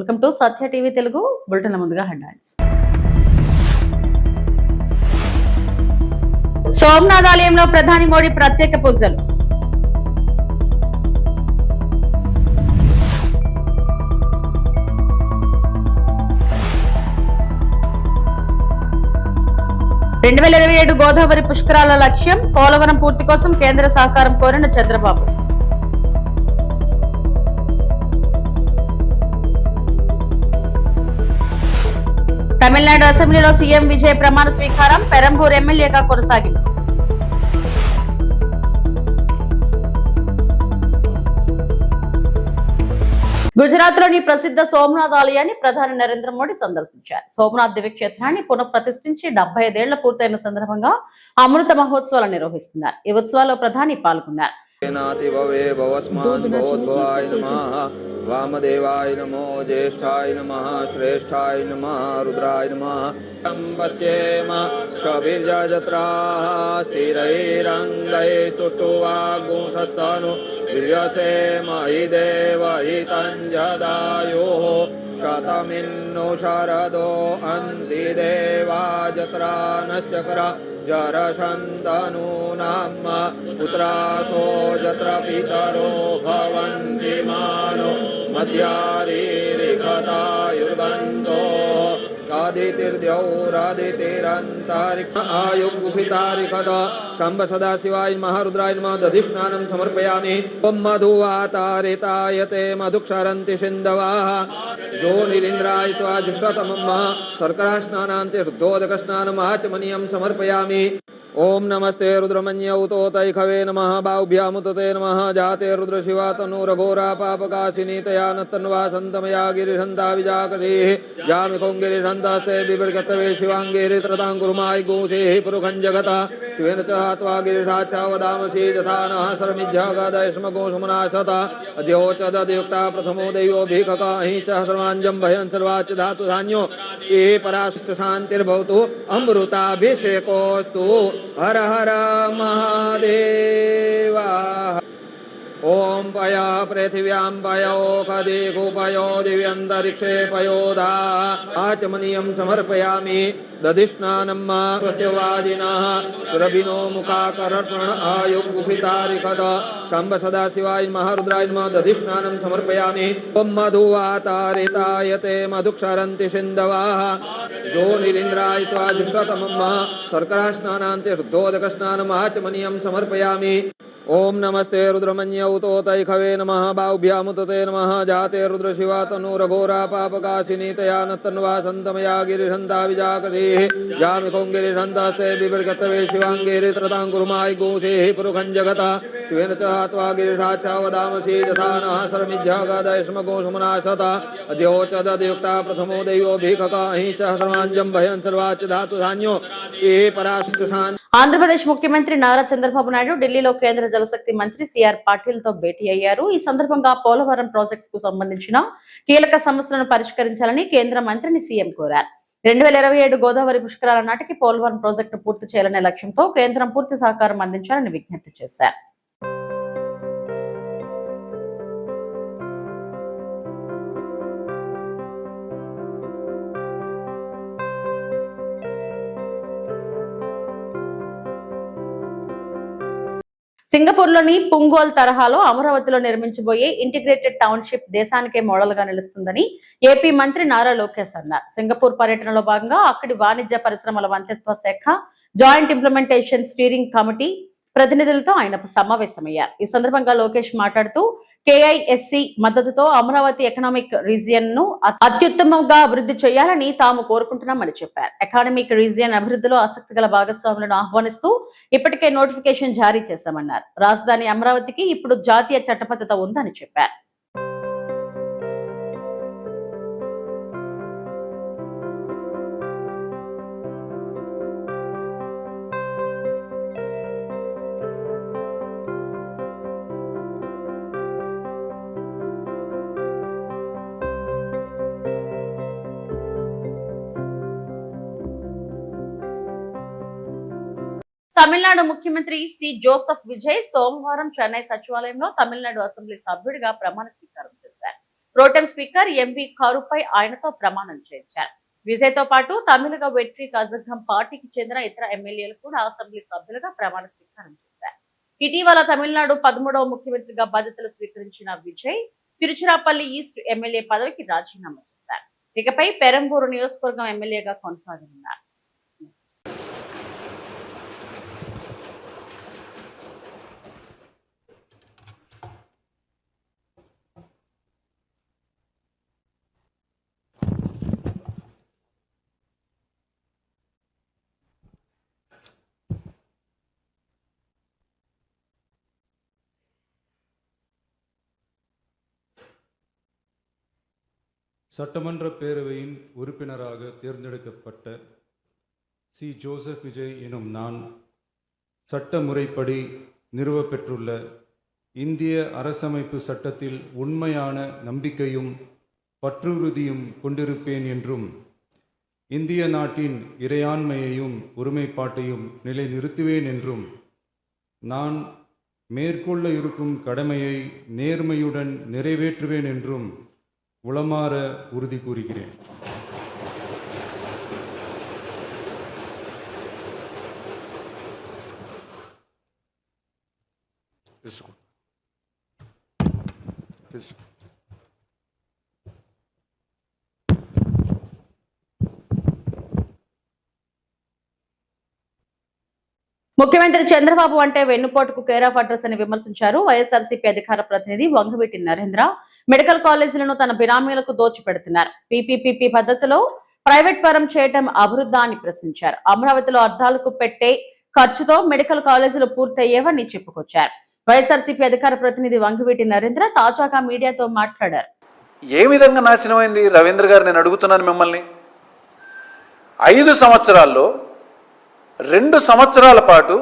Welcome to Satya TV Telugu bulletin. ముందుగా headlines. Somnath ఆలయంలో ప్రధాని మోడీ ప్రత్యేక పూజలు. గోదావరి పుష్కరాల లక్ష్యం, పోలవరం పూర్తి కోసం కేంద్ర సహకారం కోరిన చంద్రబాబు. తమిళనాడు అసెంబ్లీలో సీఎం విజయ్ ప్రమాణ స్వీకారం, పెరంబూర్ ఎమ్మెల్యేగా కొనసాగింది. గుజరాత్ లోని ప్రసిద్ధ సోమనాథ్ ఆలయాన్ని ప్రధాని నరేంద్ర మోడీ సందర్శించారు. సోమనాథ్ దివ్యక్షేత్రాన్ని పునఃప్రతిష్ఠించి 75 ఏళ్ల పూర్తయిన సందర్భంగా అమృత మహోత్సవాలు నిర్వహిస్తున్నారు. ఈ ఉత్సవాల్లో ప్రధాని పాల్గొన్నారు. वामदेवाय नमो, ज्येष्ठाय नमः, श्रेष्ठाय नमः, रुद्राय नमः. पश्येम स्वभिर्यजत्राः स्थिरैरङ्गैः स्तुष्टुवागुंसस्तनु वीर्यसेम हि देव हितञ्जदायुः शतमिन्नु शरदो अन्ति देवा जत्रा नश्चक्र जरशन्तनूनां पुत्रासो जत्र पितरो भवन्ति मानो मध्यारीरिखतायुर्गन्धो कादितिर्द्यौरादितिरन्तरिक्ष आयुगुफितारिखत शम्भ सदाशिवाय महारुद्राय नमः. दधिष्णानं समर्पयामि. ओम मधुवातारितायते मधुक्षरन्ति सिन्धवः जो निरिन्द्राय त्वा जुष्टतमं शर्करास्नानान्ते शुद्धोदकस्नानम् आचमनीयं समर्पयामि. ओम नमस्ते रुद्रमन्यौतोतैखवे नमः. बाहुभ्यामुतते नमः. जाते रुद्रशिवा तनूरघोरा पापकाशिनी तया नत्तन्वा सन्तमया गिरिशन्ता विजाकसीः यामिकों गिरिशन्तास्ते बिबिड्गतवे शिवाङ्गिरित्रतां गुरुमाय गोसेः पुरुखं जगता शिवेन च त्वा गिरिशाच्छा वदामसि तथा नः सर्वमिज्झागादयस्मगोषुमनाशता अद्योचदयुक्ता प्रथमो दैवोऽभिककाहि च सर्वाञ्जं भयं सर्वाच्च धातु धान्यो ये पराशिष्ट शान्तिर्भवतु अमृताभिषेकोऽस्तु. हर हर महादेवा. ओम पया पृथिव्यां पयोखदिगुपयो दिव्यन्तरिक्षे पयोधा आचमनीयं समर्पयामि. दधिष्णानं स्वस्यवादिनः सुरभिनो मुखाकर्पण आयुगुफितारिखत शम्भ सदाशिवाय महारुद्राय नमः. दधिष्णानं समर्पयामि. ओम मधुवातारितायते मधुक्षरन्ति सिन्धवः जो निरिन्द्राय त्वा जुष्टतमं शर्करास्नानान्ते शुद्धोदकस्नानम् आचमनीयं समर्पयामि. ओम नमस्ते रुद्रमन्यौतोतैखवे नमः. बाहुभ्यामुतते नमः. जाते रुद्रशिवा तनूरघोरा पापकाशिनी तया नत्तन्वा सन्तमया गिरिशन्ता विजाकसीः यामिकों गिरिशन्तास्ते बिबिड्गतवे शिवाङ्गिरित्रतां गुरुमाय गोसेः पुरुखं जगता शिवेन च त्वा गिरिशाच्छा वदामसि तथा नः सर्वमिज्झागादयस्मगोषुमनाशता अद्योचदयुक्ता प्रथमो दैवोऽभिककाहि च सर्वाञ्जं भयं सर्वाच्च धातु धान्यो ये पराशिष्ट शान्ति. ఆంధ్రప్రదేశ్ ముఖ్యమంత్రి నారా చంద్రబాబు నాయుడు ఢిల్లీలో కేంద్ర జలశక్తి మంత్రి సిఆర్ పాటిల్ తో భేటీ అయ్యారు. ఈ సందర్భంగా పోలవరం ప్రాజెక్ట్స్ కు సంబంధించిన కీలక సమస్యలను పరిష్కరించాలని కేంద్ర మంత్రిని సీఎం కోరారు. 2027 గోదావరి పుష్కరాల నాటికి పోలవరం ప్రాజెక్టును పూర్తి చేయాలనే లక్ష్యంతో కేంద్రం పూర్తి సహకారం అందించాలని విజ్ఞప్తి చేశారు. సింగపూర్ లోని పుంగోల్ తరహాలో అమరావతిలో నిర్మించబోయే ఇంటిగ్రేటెడ్ టౌన్షిప్ దేశానికే మోడల్ గా నిలుస్తుందని ఏపీ మంత్రి నారా లోకేష్ అన్నారు. సింగపూర్ పర్యటనలో భాగంగా అక్కడి వాణిజ్య పరిశ్రమల మంత్రిత్వ శాఖ జాయింట్ ఇంప్లిమెంటేషన్ స్టీరింగ్ కమిటీ ప్రతినిధులతో ఆయన సమావేశమయ్యారు. ఈ సందర్భంగా లోకేష్ మాట్లాడుతూ కేఐఎస్సి మద్దతుతో అమరావతి ఎకనామిక్ రీజియన్ ను అత్యుత్తమంగా అభివృద్ధి చేయాలని తాము కోరుకుంటున్నామని చెప్పారు. ఎకనామిక్ రీజియన్ అభివృద్ధిలో ఆసక్తి గల భాగస్వాములను ఆహ్వానిస్తూ ఇప్పటికే నోటిఫికేషన్ జారీ చేశామన్నారు. రాజధాని అమరావతికి ఇప్పుడు జాతీయ చట్టబద్ధత ఉందని చెప్పారు. తమిళనాడు ముఖ్యమంత్రి సి జోసెఫ్ విజయ్ సోమవారం చెన్నై సచివాలయంలో తమిళనాడు అసెంబ్లీ సభ్యుడిగా ప్రమాణ స్వీకారం చేశారు. ప్రోటెం స్పీకర్ ఎంవి కారుపై ఆయనతో ప్రమాణం చేయించారు. విజయ్తో పాటు తమిళగా వెట్రి కజగం పార్టీకి చెందిన ఇతర ఎమ్మెల్యేలు కూడా అసెంబ్లీ సభ్యులుగా ప్రమాణ స్వీకారం చేశారు. ఇటీవల తమిళనాడు 13వ ముఖ్యమంత్రిగా బాధ్యతలు స్వీకరించిన విజయ్ తిరుచిరాపల్లి ఈస్ట్ ఎమ్మెల్యే పదవికి రాజీనామా చేశారు. ఇకపై పెరంబూరు నియోజకవర్గం ఎమ్మెల్యేగా కొనసాగనున్నారు. சட்டமன்ற பேரவையின் உறுப்பினராக தேர்ந்தெடுக்கப்பட்ட சி. ஜோசப் விஜய் எனும் நான் சட்ட முறைப்படி நிறுவப்பெற்றுள்ள இந்திய அரசமைப்பு சட்டத்தில் உண்மையான நம்பிக்கையும் பற்றுறுதியும் கொண்டிருப்பேன் என்றும் இந்திய நாட்டின் இறையாண்மையையும் ஒருமைப்பாட்டையும் நிலைநிறுத்துவேன் என்றும் நான் மேற்கொள்ள இருக்கும் கடமையை நேர்மையுடன் நிறைவேற்றுவேன் என்றும் உளமாற உறுதி கூறுகிறேன். ముఖ్యమంత్రి చంద్రబాబు అంటే వెన్నుపోటుకు కేర్ ఆఫ్ అడ్రస్ అని విమర్శించారు వైఎస్ఆర్సీపీ అధికార ప్రతినిధి వంగవీటి నరేంద్ర. మెడికల్ కాలేజీలను తన బినామీలకు దోచిపెడుతున్నారు. పీపీపీ పద్ధతిలో ప్రైవేట్ పరం చేయటం అభివృద్ధా అని ప్రశ్నించారు. అమరావతిలో అర్థాలకు పెట్టే ఖర్చుతో మెడికల్ కాలేజీలు పూర్తయ్యేవని చెప్పుకొచ్చారు. వైఎస్ఆర్సీపీ అధికార ప్రతినిధి వంగవీటి నరేంద్ర తాజాగా మీడియాతో మాట్లాడారు. ఏ విధంగా నాశనమైంది రవీంద్ర గారు, నేను అడుగుతున్నాను మిమ్మల్ని. 5 సంవత్సరాల్లో 2 సంవత్సరాల పాటు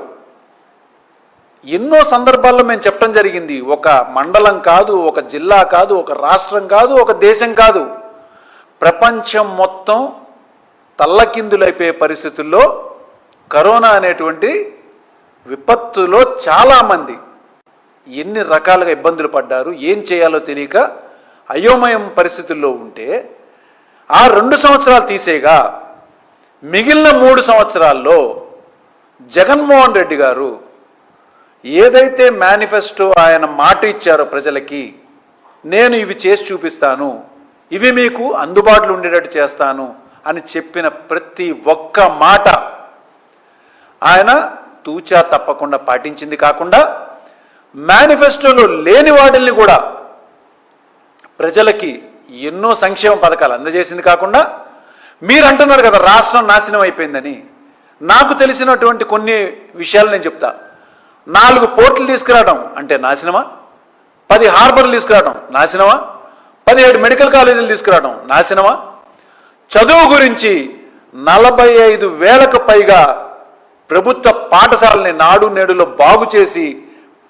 ఎన్నో సందర్భాల్లో మేము చెప్పడం జరిగింది. ఒక మండలం కాదు, ఒక జిల్లా కాదు, ఒక రాష్ట్రం కాదు, ఒక దేశం కాదు, ప్రపంచం మొత్తం తల్లకిందులైపోయే పరిస్థితుల్లో కరోనా అనేటువంటి విపత్తులో చాలామంది ఎన్ని రకాలుగా ఇబ్బందులు పడ్డారు, ఏం చేయాలో తెలియక అయోమయం పరిస్థితుల్లో ఉంటే ఆ 2 సంవత్సరాలు తీసేగా మిగిలిన 3 సంవత్సరాల్లో జగన్మోహన్ రెడ్డి గారు ఏదైతే మేనిఫెస్టో ఆయన మాట ఇచ్చారో ప్రజలకి, నేను ఇవి చేసి చూపిస్తాను, ఇవి మీకు అందుబాటులో ఉండేటట్టు చేస్తాను అని చెప్పిన ప్రతి ఒక్క మాట ఆయన తూచా తప్పకుండా పాటించింది కాకుండా మేనిఫెస్టోలో లేని వాటిల్ని కూడా ప్రజలకి ఎన్నో సంక్షేమ పథకాలు అందజేసింది కాకుండా, మీరు అంటున్నారు కదా రాష్ట్రం నాశనం అయిపోయిందని. నాకు తెలిసినటువంటి కొన్ని విషయాలు నేను చెప్తా. 4 పోర్టులు తీసుకురావడం అంటే నాశనమా? 10 హార్బర్లు తీసుకురావడం నాశనమా? 17 మెడికల్ కాలేజీలు తీసుకురావడం నాశనమా? చదువు గురించి 45,000కు పైగా ప్రభుత్వ పాఠశాలని నాడు నేడులో బాగు చేసి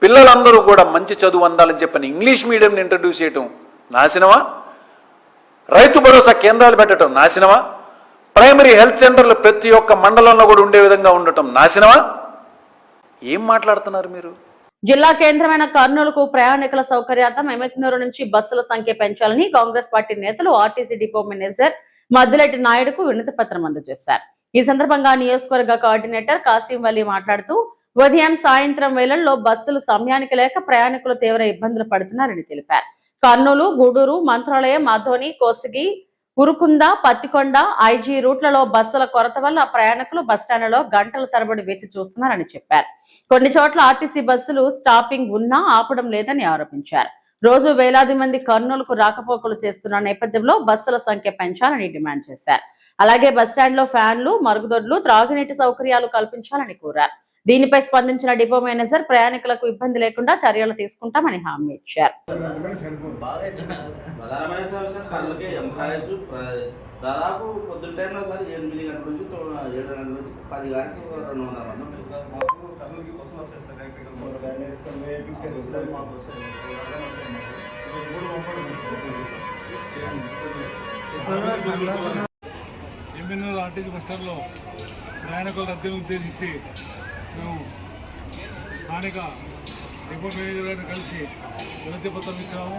పిల్లలందరూ కూడా మంచి చదువు అందాలని చెప్పని ఇంగ్లీష్ మీడియంని ఇంట్రడ్యూస్ చేయటం నాశనమా? రైతు భరోసా కేంద్రాలు పెట్టడం నాశనమా? ప్రైమరీ హెల్త్ సెంటర్లు ప్రతి ఒక్క మండలంలో కూడా ఉండే విధంగా ఉండటం నాశనమా? ఏం మాట్లాడుతున్నారు మీరు? జిల్లా కేంద్రమైన కర్నూలుకు ప్రయాణికుల సౌకర్యార్థం ఎమ్మెక్నూరు నుంచి బస్సుల సంఖ్య పెంచాలని కాంగ్రెస్ పార్టీ నేతలు ఆర్టీసీ డిపో మేనేజర్ మద్దులెట్టి నాయుడుకు వినతి పత్రం అందజేశారు. ఈ సందర్భంగా నియోజకవర్గ కోఆర్డినేటర్ కాసిం వలీ మాట్లాడుతూ ఉదయం సాయంత్రం వేళల్లో బస్సులు సమయానికి లేక ప్రయాణికులు తీవ్ర ఇబ్బందులు పడుతున్నారని తెలిపారు. కర్నూలు, గూడూరు, మంత్రాలయం, మాధోని, కోసిగి, ఉరుకుంద, పత్తికొండ, ఐజీ రూట్లలో బస్సుల కొరత వల్ల ప్రయాణికులు బస్టాండ్లలో గంటల తరబడి వేచి చూస్తున్నారని చెప్పారు. కొన్ని చోట్ల ఆర్టీసీ బస్సులు స్టాపింగ్ ఉన్నా ఆపడం లేదని ఆరోపించారు. రోజు వేలాది మంది కర్నూలుకు రాకపోకలు చేస్తున్న నేపథ్యంలో బస్సుల సంఖ్య పెంచాలని డిమాండ్ చేశారు. అలాగే బస్టాండ్ లో ఫ్యాన్లు, మరుగుదొడ్లు, త్రాగునీటి సౌకర్యాలు కల్పించాలని కోరారు. దీనిపై స్పందించిన డిపో మేనేజర్ ప్రయాణికులకు ఇబ్బంది లేకుండా చర్యలు తీసుకుంటామని హామీ ఇచ్చారు. దాదాపు పొద్దున్న టైంలో సార్ 8 గంటల నుంచి 7 గంటల నుంచి 10 గంటలకు 200 మంది ఎమ్మెల్యేలు ఆర్టీసీ బస్టాండ్లో ప్రయాణికుల రద్దీని ఉద్దేశించి మేము స్థానిక డిపో మేనేజర్ గారిని కలిసి వినతి పత్రం ఇచ్చాము.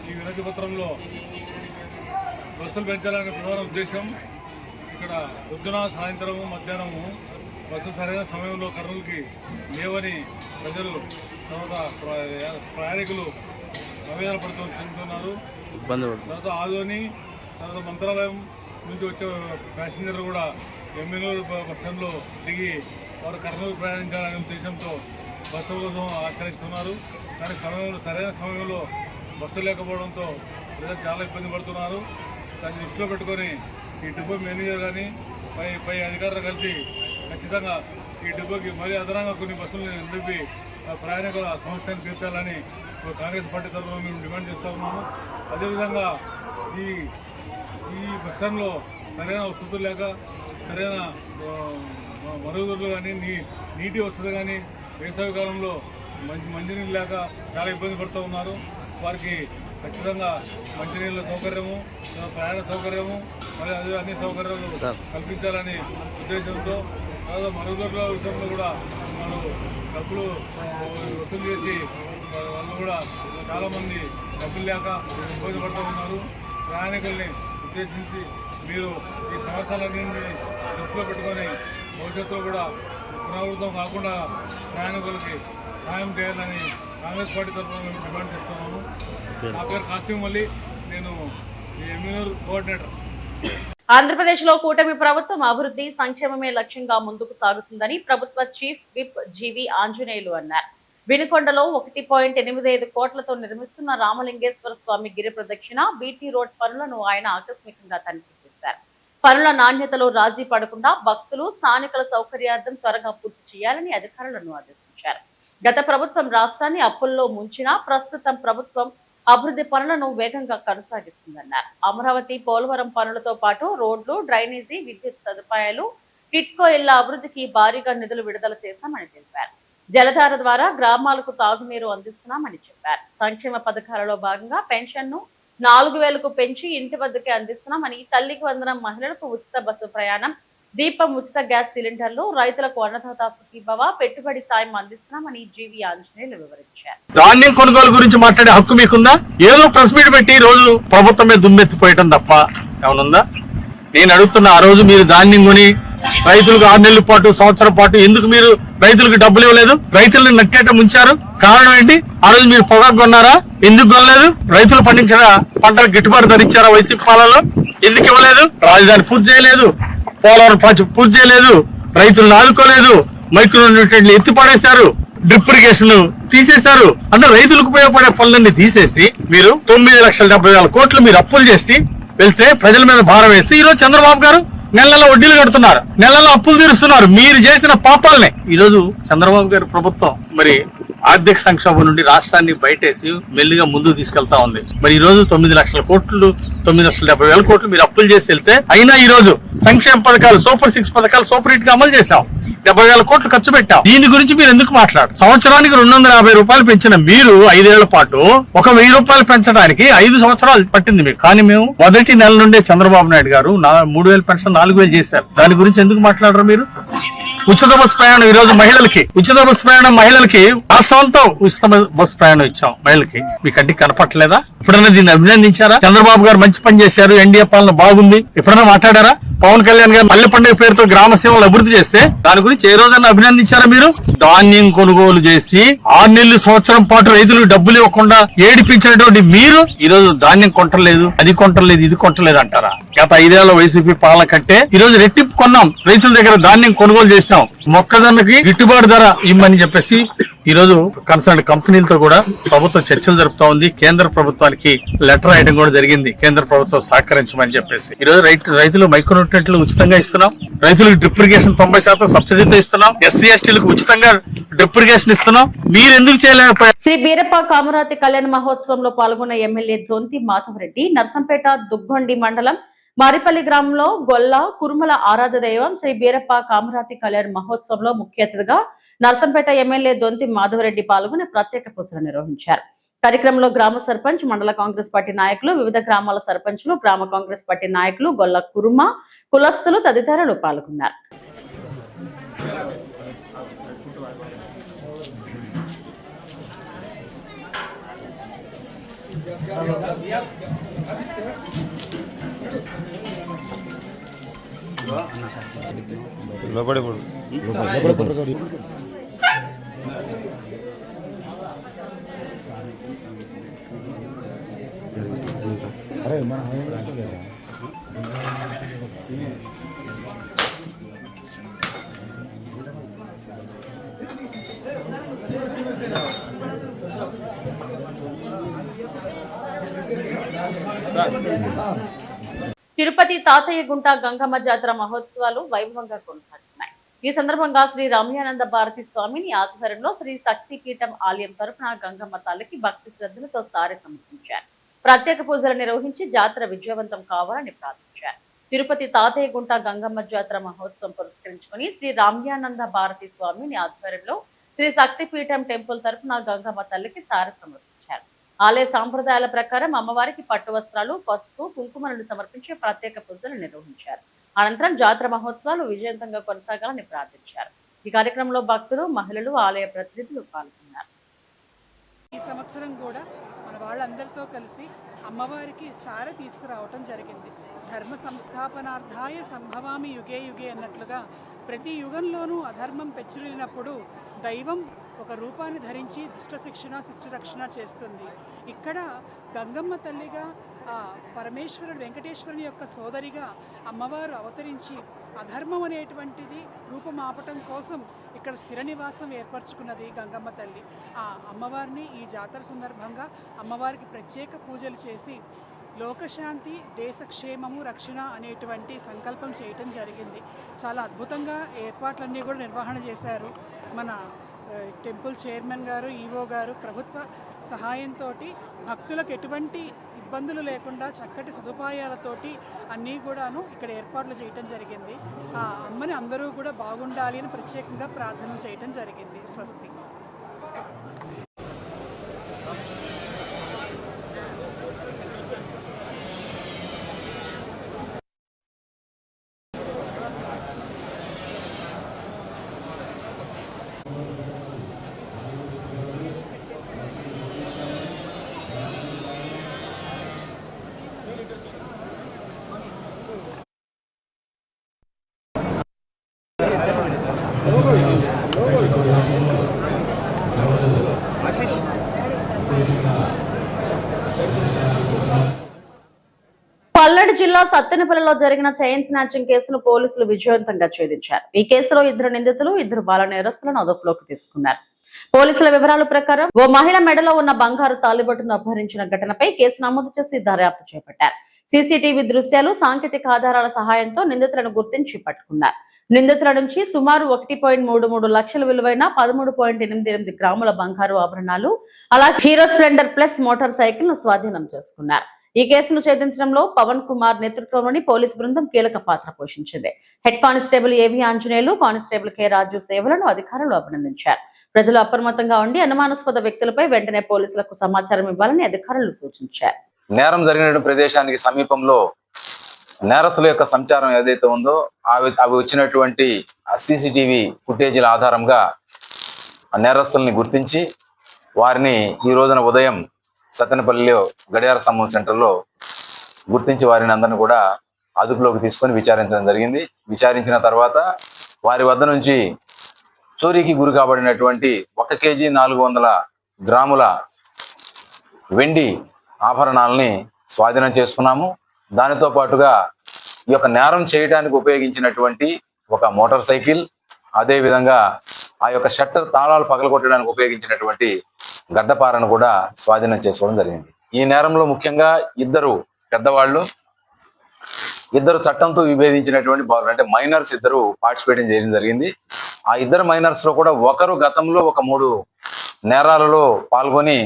ఈ వినతి పత్రంలో బస్సులు పెంచాలనే ప్రధాన ఉద్దేశం, ఇక్కడ పొద్దున సాయంత్రము మధ్యాహ్నము బస్సు సరైన సమయంలో కర్నూలుకి లేవని ప్రజలు తర్వాత ప్రయాణికులు ఆవేదన చెందుతున్నారు. తర్వాత ఆదోని తర్వాత మంత్రాలయం నుంచి వచ్చే ప్యాసింజర్లు కూడా ఎమ్మెల్యేలు బస్ స్టాండ్లో దిగి వారు కర్నూలు ప్రయాణించాలనే ఉద్దేశంతో బస్సుల కోసం ఆశ్రయిస్తున్నారు. కానీ సరైన సమయంలో బస్సు లేకపోవడంతో ప్రజలు చాలా ఇబ్బంది పడుతున్నారు. దాన్ని దృష్టిలో పెట్టుకొని ఈ డిపో మేనేజర్ కానీ పై అధికారులు కలిసి ఖచ్చితంగా ఈ డిపోకి మరీ అదనంగా కొన్ని బస్సులను నిలిపి ప్రయాణికుల సమస్యను తీర్చాలని కాంగ్రెస్ పార్టీ తరఫున మేము డిమాండ్ చేస్తూ ఉన్నాము. అదేవిధంగా ఈ బస్ స్టాండ్లో సరైన వసతులు లేక సరైన మరుగుదొడ్లు కానీ నీటి వసతి కానీ వేసవి కాలంలో మంచినీళ్ళు లేక చాలా ఇబ్బంది పడుతూ ఉన్నారు. వారికి ఖచ్చితంగా మంచినీళ్ళ సౌకర్యము, ప్రయాణ సౌకర్యము మరియు అదే అన్ని సౌకర్యాలు కల్పించాలని ఉద్దేశంతో తర్వాత మరుగుదొడ్ల విషయంలో కూడా వాళ్ళు డబ్బులు వసూలు చేసి వాళ్ళు కూడా చాలామంది డబ్బులు లేక ఇబ్బంది పడుతూ ఉన్నారు. ప్రయాణికుల్ని ఉద్దేశించి మీరు ఈ సమస్యలన్నింటినీ దృష్టిలో పెట్టుకొని భవిష్యత్తులో కూడా పునరావృతం కాకుండా ప్రయాణికులకి సాయం చేయాలని కాంగ్రెస్ పార్టీ తరఫున మేము డిమాండ్ చేస్తున్నాము. నా పేరు కాసిం అలీ, నేను ఎమ్మెల్యే కోఆర్డినేటర్. ఆంధ్రప్రదేశ్ లో కూటమి ప్రభుత్వం అభివృద్ధి సంక్షేమమే లక్ష్యంగా ముందుకు సాగుతుందని ప్రభుత్వ చీఫ్ విప్ జీవి ఆంజనేయులు అన్నారు. వినుకొండలో 1.85 కోట్లతో నిర్మిస్తున్న రామలింగేశ్వర స్వామి గిరి ప్రదక్షిణ బీటీ రోడ్ పనులను ఆయన ఆకస్మికంగా తనిఖీ చేశారు. పనుల నాణ్యతలో రాజీ పడకుండా భక్తులు స్థానికుల సౌకర్యార్థం త్వరగా పూర్తి చేయాలని అధికారులను ఆదేశించారు. గత ప్రభుత్వం రాష్ట్రాన్ని అప్పుల్లో ముంచినా ప్రస్తుతం ప్రభుత్వం అభివృద్ధి పనులను వేగంగా కొనసాగిస్తుందన్నారు. అమరావతి పోలవరం పనులతో పాటు రోడ్లు, డ్రైనేజీ, విద్యుత్ సదుపాయాలు, టిట్కో ఇళ్ల అభివృద్ధికి భారీగా నిధులు విడుదల చేశామని తెలిపారు. జలధార ద్వారా గ్రామాలకు తాగునీరు అందిస్తున్నామని చెప్పారు. సంక్షేమ పథకాలలో భాగంగా పెన్షన్ను 4,000కు పెంచి ఇంటి వద్దకే అందిస్తున్నామని, తల్లికి వందనం మహిళలకు ఉచిత బస్సు ప్రయాణం, దీపం ఉచిత గ్యాస్ సిలిండర్లు, రైతులకు అన్నదాత సుఖీభవ పెట్టుబడి సాయం అందిస్తున్నామని జీవి ఆంజనేయులు వివరించారు. ధాన్యం కొనుగోలు గురించి మాట్లాడే హక్కు మీకుందా? ఏదో ప్రెస్ మీట్ పెట్టి రోజు ప్రభుత్వమే దుమ్మెత్తిపోయటం తప్ప ఏమనుందా? నేను అడుగుతున్నా, ఆ రోజు మీరు ధాన్యం కొని రైతులకు 6 నెలల పాటు, సంవత్సరం పాటు ఎందుకు మీరు రైతులకు డబ్బులు ఇవ్వలేదు? రైతులను నట్టేట ముంచారు. కారణం ఏంటి? ఆ రోజు మీరు పొగాకు కొన్నారా? ఎందుకు కొనలేదు? రైతులు పండించిన పంటలు గిట్టుబాటు ధరించారా? వైసీపీ పాలనలో ఎందుకు ఇవ్వలేదు? రాజధాని పూర్తి చేయలేదు, పోలవరం ప్రాజెక్టు పూర్తి చేయలేదు, రైతులను ఆదుకోలేదు, మైక్రో న్యూట్రియెంట్లు ఎత్తి పడేశారు, డ్రిప్ ఇరిగేషన్ తీసేశారు. అంటే రైతులకు ఉపయోగపడే పనులన్నీ తీసేసి మీరు 9,70,000 కోట్లు మీరు అప్పులు చేసి వెళ్తే ప్రజల మీద భారం వేసి ఈరోజు చంద్రబాబు గారు నెల వడ్డీలు కడుతున్నారు, నెలలో అప్పులు తీరుస్తున్నారు. మీరు చేసిన పాపాలనే ఈరోజు చంద్రబాబు గారి ప్రభుత్వం మరి ఆర్థిక సంక్షోభం నుండి రాష్ట్రాన్ని బయటేసి మెల్లిగా ముందుకు తీసుకెళ్తా ఉంది. మరి ఈ రోజు 9,00,000 కోట్లు, 9,70,000 కోట్లు మీరు అప్పులు చేసి వెళ్తే అయినా ఈ రోజు సంక్షేమ పథకాలు, సూపర్ 6 పథకాలు సూపర్ హిట్ గా అమలు చేశాం. 70,000 కోట్లు ఖర్చు పెట్టాం. దీని గురించి మీరు ఎందుకు మాట్లాడు? సంవత్సరానికి 250 రూపాయలు పెంచిన మీరు 5 ఏళ్ల పాటు 1,000 రూపాయలు పెంచడానికి 5 సంవత్సరాలు పట్టింది మీకు. కానీ మేము మొదటి నెల నుండే చంద్రబాబు నాయుడు గారు 3,000 పెన్షన్ 4,000 చేశారు. దాని గురించి ఎందుకు మాట్లాడరు మీరు? ఉచిత బస్సు ప్రయాణం ఈ రోజు మహిళలకి, ఉచిత బస్సు ప్రయాణం మహిళలకి రాష్ట్రంతో ఉచిత బస్సు ప్రయాణం ఇచ్చాం మహిళలకి. మీ కంటికి కనపట్లేదా? ఎప్పుడైనా దీన్ని అభినందించారా? చంద్రబాబు గారు మంచి పని చేశారు, ఎన్డీఏ పాలన బాగుంది, ఎప్పుడైనా మాట్లాడారా? పవన్ కళ్యాణ్ గారు మల్లె పండుగ పేరుతో గ్రామ సేవలు అభివృద్ధి చేస్తే దాని గురించి ఏ రోజన్నా అభినందించారా మీరు? ధాన్యం కొనుగోలు చేసి 6 నెలలు, సంవత్సరం పాటు రైతులకు డబ్బులు ఇవ్వకుండా ఏడిపించినటువంటి మీరు ఈ రోజు ధాన్యం కొంటలేదు, అది కొంటలేదు, ఇది కొంటలేదు అంటారా? గత 5 ఏళ్ల వైసీపీ పాలన కంటే ఈ రోజు రెట్టింపు కొన్నాం. రైతుల దగ్గర ధాన్యం కొనుగోలు చేసాం. మొక్కజొన్నకి గిట్టుబాటు ధర ఇమ్మని చెప్పేసి ఈ రోజు కన్సర్న్ కంపెనీలతో కూడా ప్రభుత్వం చర్చలు జరుపుతా ఉంది. కేంద్ర ప్రభుత్వానికి లెటర్ రాయడం కూడా జరిగింది, కేంద్ర ప్రభుత్వం సహకరించమని చెప్పేసి. ఈ రోజు రైతులు మైక్రో న్యూట్రియెంట్లు ఉచితంగా ఇస్తున్నాం, రైతులకు డ్రిప్ ఇరిగేషన్ 90% సబ్సిడీతో ఇస్తున్నాం, ఎస్సీ ఎస్టీలకు ఉచితంగా డ్రిప్ ఇరిగేషన్ ఇస్తున్నాం. మీరు ఎందుకు చేయలేకపోయారు? శ్రీ బీరప్ప కామరాతి కళ్యాణ మహోత్సవంలో పాల్గొన్న ఎమ్మెల్యే దొంతి మాధవరెడ్డి నర్సంపేట దుగ్గొండి మండలం మారిపల్లి గ్రామంలో గొల్ల కురుమల ఆరాధ దైవం శ్రీ బీరప్ప కామరాతి కళ్యాణ మహోత్సవంలో ముఖ్య అతిథిగా నర్సంపేట ఎమ్మెల్యే దొంతి మాధవరెడ్డి పాల్గొని ప్రత్యేక పూజలు నిర్వహించారు. కార్యక్రమంలో గ్రామ సర్పంచ్, మండల కాంగ్రెస్ పార్టీ నాయకులు, వివిధ గ్రామాల సర్పంచులు, గ్రామ కాంగ్రెస్ పార్టీ నాయకులు, గొల్ల కురుమ కులస్తులు తదితరులు పాల్గొన్నారు. తిరుపతి తాతయ్య గుంట గంగమ్మ జాతర మహోత్సవాలు వైభవంగా కొనసాగుతున్నాయి. ఈ సందర్భంగా శ్రీ రమ్యానంద భారతి స్వామిని ఆధ్వర్యంలో శ్రీ శక్తి పీఠం ఆలయం తరఫున గంగమ్మ తల్లికి భక్తి శ్రద్ధలతో సారె సమర్పించారు. ప్రత్యేక పూజలు నిర్వహించి జాతర విజయవంతం కావాలని ప్రార్థించారు. తిరుపతి తాతయ్య గుంట గంగమ్మ జాతర మహోత్సవం పురస్కరించుకుని శ్రీ రమ్యానంద భారతి స్వామిని ఆధ్వర్యంలో శ్రీ శక్తి పీఠం టెంపుల్ తరఫున గంగమ్మ తల్లికి సారె సమర్పించారు. ఆలయ సాంప్రదాయాల ప్రకారం అమ్మవారికి పట్టు వస్త్రాలు, పసుపు, కుంకుమలను సమర్పించి ప్రత్యేక పూజలు నిర్వహించారు. అనంతరం జాతర మహోత్సవాలు విజయవంతంగా కొనసాగాలని ప్రార్థించారు. ఈ కార్యక్రమంలో భక్తులు, మహిళలు, ఆలయ ప్రతినిధులు పాల్గొన్నారు. ఈ సంవత్సరం కూడా మన వాళ్ళందరితో కలిసి అమ్మవారికి సారె తీసుకురావటం జరిగింది. ధర్మ సంస్థాపనార్థాయ సంభవామి యుగే యుగే అన్నట్లుగా ప్రతి యుగంలోనూ అధర్మం పెచ్చురినప్పుడు దైవం ఒక రూపాన్ని ధరించి దుష్ట శిక్షణ, శిష్ట రక్షణ చేస్తుంది. ఇక్కడ గంగమ్మ తల్లిగా పరమేశ్వరుడు వెంకటేశ్వరుని యొక్క సోదరిగా అమ్మవారు అవతరించి అధర్మం అనేటువంటిది రూపమాపటం కోసం ఇక్కడ స్థిర నివాసం ఏర్పరచుకున్నది గంగమ్మ తల్లి. ఆ అమ్మవారిని ఈ జాతర సందర్భంగా అమ్మవారికి ప్రత్యేక పూజలు చేసి లోకశాంతి, దేశక్షేమము, రక్షణ అనేటువంటి సంకల్పం చేయటం జరిగింది. చాలా అద్భుతంగా ఏర్పాట్లన్నీ కూడా నిర్వహణ చేశారు. మన టెంపుల్ చైర్మన్ గారు, ఈవో గారు ప్రభుత్వ సహాయంతో భక్తులకు ఎటువంటి ఇబ్బందులు లేకుండా చక్కటి సదుపాయాలతోటి అన్నీ కూడాను ఇక్కడ ఏర్పాట్లు చేయటం జరిగింది. ఆ అమ్మని అందరూ కూడా బాగుండాలి అని ప్రత్యేకంగా ప్రార్థనలు చేయటం జరిగింది. స్వస్తి. పల్నాడు జిల్లా సత్తెనపల్లిలో జరిగిన చైన్ స్నాచింగ్ కేసును పోలీసులు విజయవంతంగా ఛేదించారు. ఈ కేసులో 2 నిందితులు, 2 బాల నేరస్తులను అదుపులోకి తీసుకున్నారు. పోలీసుల వివరాల ప్రకారం ఓ మహిళ మెడలో ఉన్న బంగారు తాలిబొట్టును అపహరించిన ఘటనపై కేసు నమోదు చేసి దర్యాప్తు చేపట్టారు. సీసీటీవీ దృశ్యాలు, సాంకేతిక ఆధారాల సహాయంతో నిందితులను గుర్తించి పట్టుకున్నారు. నిందితుల నుంచి సుమారు 1.33 లక్షల విలువైన 13.88 గ్రాముల బంగారు ఆభరణాలు, అలాగే hero Splendor plus motor cycle ను స్వాధీనం చేసుకున్నారు. ఈ కేసును ఛేదించడంలో పవన్ కుమార్ నేతృత్వంలోని పోలీస్ బృందం కీలక పాత్ర పోషించింది. హెడ్ కానిస్టేబుల్ ఏవి ఆంజనేయులు, కానిస్టేబుల్ కె రాజు సేవలను అధికారులు అభినందించారు. ప్రజలు అప్రమత్తంగా ఉండి అనుమానాస్పద వ్యక్తులపై వెంటనే పోలీసులకు సమాచారం ఇవ్వాలని అధికారులు సూచించారు. నేరం జరిగిన ప్రదేశానికి సమీపంలో నేరస్తుల యొక్క సంచారం ఏదైతే ఉందో అవి వచ్చినటువంటి సీసీటీవీ ఫుటేజీల ఆధారంగా నేరస్తుల్ని గుర్తించి వారిని ఈ రోజున ఉదయం సత్తెనపల్లిలో గడియార స్తంభం సెంటర్లో గుర్తించి వారిని అందరిని కూడా అదుపులోకి తీసుకొని విచారించడం జరిగింది. విచారించిన తర్వాత వారి వద్ద నుంచి చోరీకి గురి కాబడినటువంటి 1 కేజీ 400 గ్రాముల వెండి ఆభరణాలని స్వాధీనం చేసుకున్నాము. దానితో పాటుగా ఈ యొక్క నేరం చేయడానికి ఉపయోగించినటువంటి ఒక మోటార్ సైకిల్, అదే విధంగా ఆ యొక్క షట్టర్ తాళాలు పగలగొట్టడానికి ఉపయోగించినటువంటి గడ్డపారను కూడా స్వాధీనం చేసుకోవడం జరిగింది. ఈ నేరంలో ముఖ్యంగా 2 పెద్దవాళ్ళు, 2 చట్టంతో విభేదించినటువంటి బాలురు, అంటే మైనర్స్ 2 పార్టిసిపేట్ చేయడం జరిగింది. ఆ 2 మైనర్స్ లో కూడా ఒకరు గతంలో ఒక 3 నేరాలలో పాల్గొని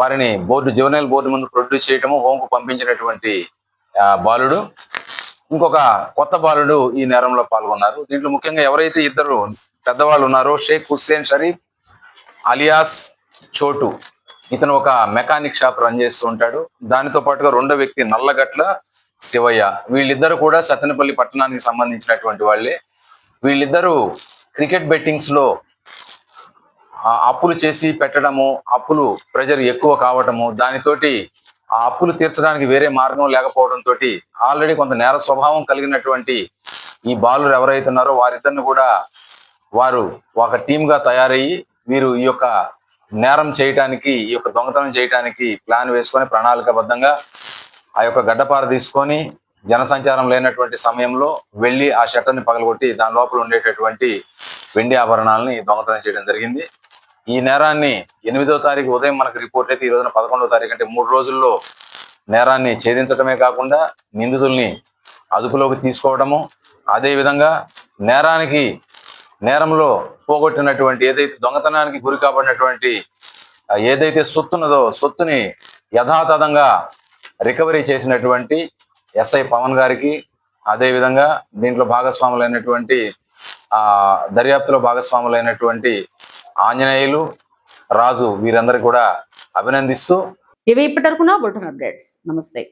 వారిని జువెనైల్ బోర్డు ముందు ప్రొడ్యూస్ చేయటము, హోంకు పంపించినటువంటి బాలుడు, ఇంకొక కొత్త బాలుడు ఈ నేరంలో పాల్గొన్నారు. దీంట్లో ముఖ్యంగా ఎవరైతే 2 పెద్దవాళ్ళు ఉన్నారో, షేక్ హుస్సేన్ షరీఫ్ అలియాస్ చోటు, ఇతను ఒక మెకానిక్ షాప్ రన్ చేస్తూ ఉంటాడు. దానితో పాటుగా 2వ వ్యక్తి నల్లగట్ల శివయ్య. వీళ్ళిద్దరు కూడా సత్తెనపల్లి పట్టణానికి సంబంధించినటువంటి వాళ్ళే. వీళ్ళిద్దరూ క్రికెట్ బెట్టింగ్స్ లో అప్పులు చేసి పెట్టడము, అప్పులు ప్రెజర్ ఎక్కువ కావటము, దానితోటి ఆ అప్పులు తీర్చడానికి వేరే మార్గం లేకపోవడంతో ఆల్రెడీ కొంత నేర స్వభావం కలిగినటువంటి ఈ బాలురు ఎవరైతే ఉన్నారో వారిద్దరిని కూడా వారు ఒక టీమ్ గా తయారయ్యి వీరు ఈ యొక్క నేరం చేయటానికి, ఈ యొక్క దొంగతనం చేయటానికి ప్లాన్ వేసుకొని ప్రణాళికాబద్ధంగా ఆ యొక్క గడ్డపార తీసుకొని జనసంచారం లేనటువంటి సమయంలో వెళ్ళి ఆ షట్టర్ని పగలగొట్టి దాని లోపల ఉండేటటువంటి వెండి ఆభరణాలని దొంగతనం చేయడం జరిగింది. ఈ నేరాన్ని 8వ తారీఖు ఉదయం మనకు రిపోర్ట్ అయితే ఈ రోజున 11వ తారీఖు అంటే 3 రోజుల్లో నేరాన్ని ఛేదించడమే కాకుండా నిందితుల్ని అదుపులోకి తీసుకోవడము, అదేవిధంగా నేరంలో పోగొట్టినటువంటి ఏదైతే దొంగతనానికి గురి కాబడినటువంటి ఏదైతే సొత్తున్నదో సొత్తుని యథాతథంగా రికవరీ చేసినటువంటి ఎస్ఐ పవన్ గారికి, అదేవిధంగా దీంట్లో భాగస్వాములైనటువంటి దర్యాప్తులో భాగస్వాములైనటువంటి ఆంజనేయులు, రాజు వీరందరికీ కూడా అభినందిస్తూ ఇవి ఇప్పటివరకు నా బులెటిన్ అప్డేట్స్. నమస్తే.